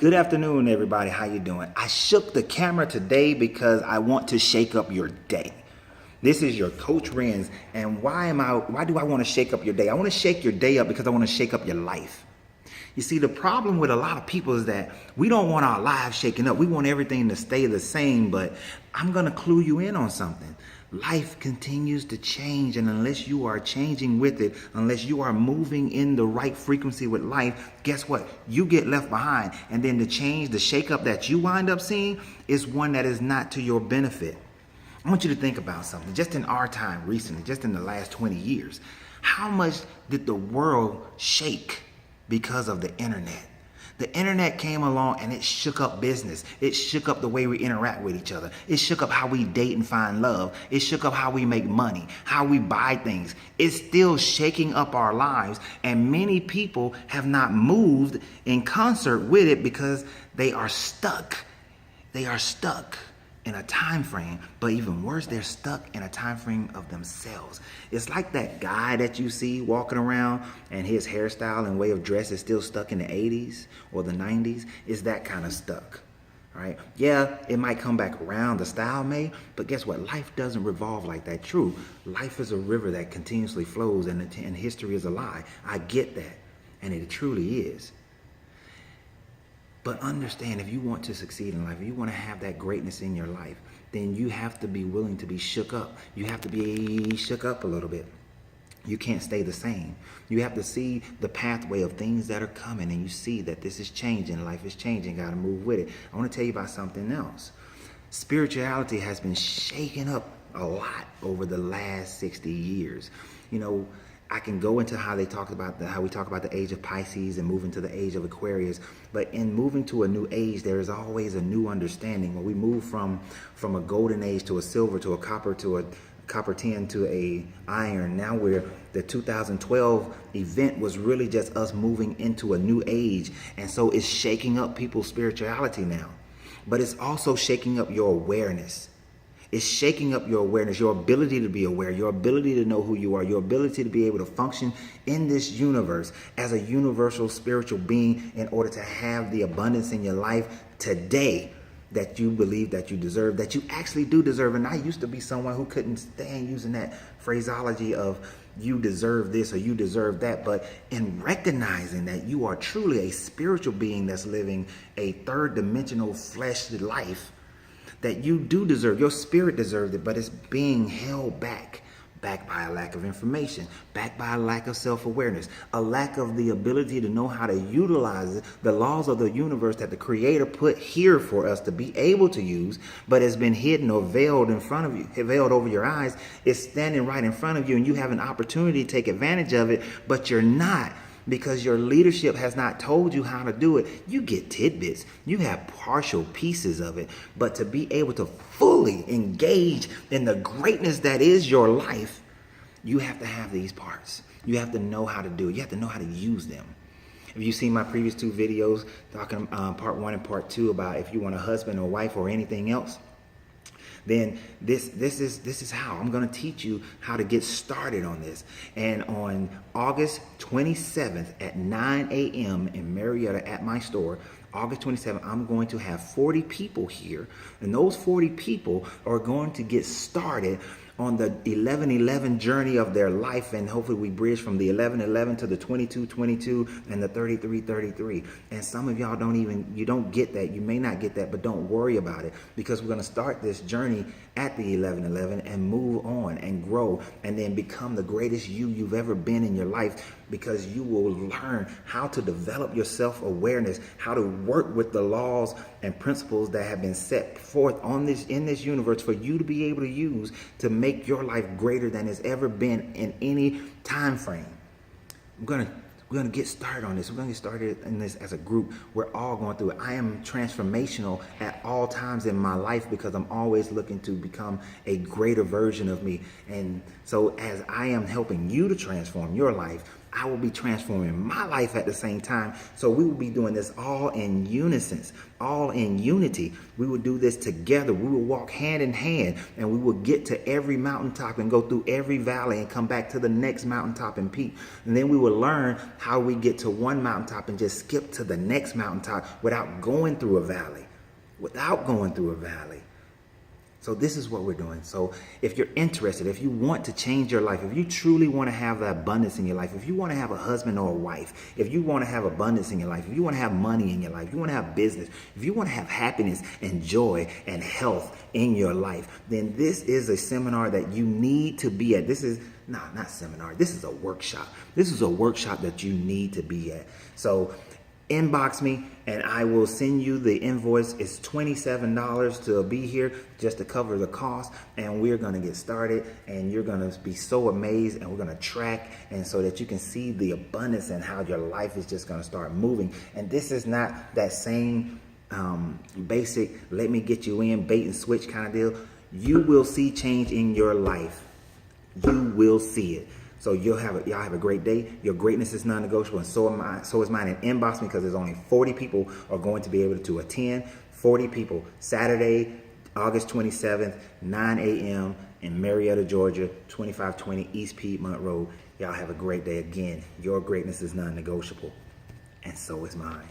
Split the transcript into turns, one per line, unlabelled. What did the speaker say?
Good afternoon, everybody. How you doing? I shook the camera today because I want to shake up your day. This is your Coach Renz, and why do I want to shake up your day? I want to shake your day up because I want to shake up your life. You see, the problem with a lot of people is that we don't want our lives shaken up. We want everything to stay the same, but I'm going to clue you in on something. Life continues to change, and unless you are changing with it, unless you are moving in the right frequency with life, guess what? You get left behind. And then the change, the shakeup that you wind up seeing is one that is not to your benefit. I want you to think about something. Just in our time recently, just in the last 20 years, how much did the world shake because of the internet? The internet came along and it shook up business. It shook up the way we interact with each other. It shook up how we date and find love. It shook up how we make money, how we buy things. It's still shaking up our lives, and many people have not moved in concert with it because they are stuck. They are stuck in a time frame, but even worse, they're stuck in a time frame of themselves. It's like that guy that you see walking around and his hairstyle and way of dress is still stuck in the 80s or the 90s. It's that kind of stuck. All right. Yeah, it might come back around, the style may, but guess what? Life doesn't revolve like that. True, life is a river that continuously flows, and history is a lie. I get that, and it truly is. But understand, if you want to succeed in life, if you want to have that greatness in your life, then you have to be willing to be shook up. You have to be shook up a little bit. You can't stay the same. You have to see the pathway of things that are coming, and you see that this is changing, life is changing, got to move with it. I want to tell you about something else. Spirituality has been shaken up a lot over the last 60 years. You know, I can go into how we talk about the age of Pisces and moving to the age of Aquarius. But in moving to a new age, there is always a new understanding. When we move from a golden age to a silver to a copper tin to a iron, now the 2012 event was really just us moving into a new age. And so it's shaking up people's spirituality now. But it's also shaking up your awareness. It's shaking up your awareness, your ability to be aware, your ability to know who you are, your ability to be able to function in this universe as a universal spiritual being in order to have the abundance in your life today that you believe that you deserve, that you actually do deserve. And I used to be someone who couldn't stand using that phraseology of you deserve this or you deserve that. But in recognizing that you are truly a spiritual being that's living a third dimensional fleshly life, that you do deserve, your spirit deserves it, but it's being held back by a lack of information, backed by a lack of self-awareness, a lack of the ability to know how to utilize the laws of the universe that the Creator put here for us to be able to use, but has been hidden or veiled in front of you, veiled over your eyes. It's standing right in front of you, and you have an opportunity to take advantage of it, but you're not. Because your leadership has not told you how to do it. You get tidbits. You have partial pieces of it. But to be able to fully engage in the greatness that is your life, you have to have these parts. You have to know how to do it. You have to know how to use them. If you've seen my previous two videos, talking part 1 and part 2 about if you want a husband or wife or anything else, then this is how I'm going to teach you how to get started on this. And on August 27th at 9 a.m. in Marietta at my store, August 27th, I'm going to have 40 people here, and those 40 people are going to get started on the 11-11 journey of their life, and hopefully we bridge from the 11-11 to the 22-22 and the 33-33. And some of y'all you don't get that. You may not get that, but don't worry about it, because we're going to start this journey at the 11-11 and move on and grow and then become the greatest you've ever been in your life, because you will learn how to develop your self-awareness, how to work with the laws and principles that have been set forth in this universe for you to be able to use to make your life greater than it's ever been in any time frame. We're going to get started on this. We're going to get started in this as a group. We're all going through it. I am transformational at all times in my life because I'm always looking to become a greater version of me. And so as I am helping you to transform your life, I will be transforming my life at the same time. So we will be doing this all in unison, all in unity. We will do this together. We will walk hand in hand, and we will get to every mountaintop and go through every valley and come back to the next mountaintop and peak. And then we will learn how we get to one mountaintop and just skip to the next mountaintop without going through a valley. So this is what we're doing. So if you're interested, if you want to change your life, if you truly want to have the abundance in your life, if you want to have a husband or a wife, if you want to have abundance in your life, if you want to have money in your life, if you want to have business, if you want to have happiness and joy and health in your life, then this is a seminar that you need to be at. This is not seminar. This is a workshop. This is a workshop that you need to be at. So inbox me and I will send you the invoice. It's $27 to be here just to cover the cost, and we're going to get started, and you're going to be so amazed, and we're going to track, and so that you can see the abundance and how your life is just going to start moving. And this is not that same basic let me get you in bait and switch kind of deal. You will see change in your life. You will see it. So y'all have a great day. Your greatness is non-negotiable, and so am I. So is mine. And inbox me, because there's only 40 people are going to be able to attend. 40 people. Saturday, August 27th, 9 a.m. in Marietta, Georgia, 2520 East Piedmont Road. Y'all have a great day. Again, your greatness is non-negotiable, and so is mine.